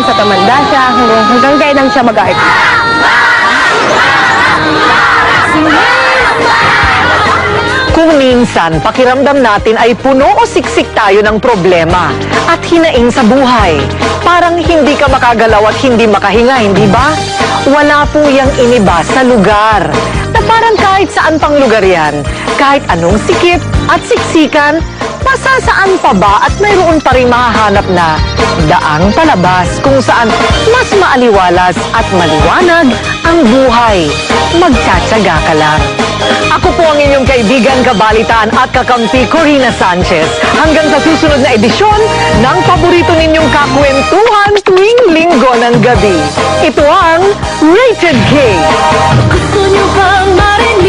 hanggang sa tumanda siya, hanggang kailan siya mag-art. Kung minsan, pakiramdam natin ay puno o siksik tayo ng problema at hinaing sa buhay. Parang hindi ka makagalaw at hindi makahinga, hindi ba? Wala po yang iniba sa lugar. Na parang kahit saan pang lugar yan, kahit anong sikip at siksikan, masasaan pa ba at mayroon pa rin mahahanap na daang palabas kung saan mas maaliwalas at maliwanag ang buhay. Magtsatsaga ka lang. Ako po ang inyong kaibigan, kabalitaan at kakampi, Corina Sanchez. Hanggang sa susunod na edisyon ng paborito ninyong kakwentuhan tuwing linggo ng gabi. Ito ang Rated K. Gusto nyo bang marinig?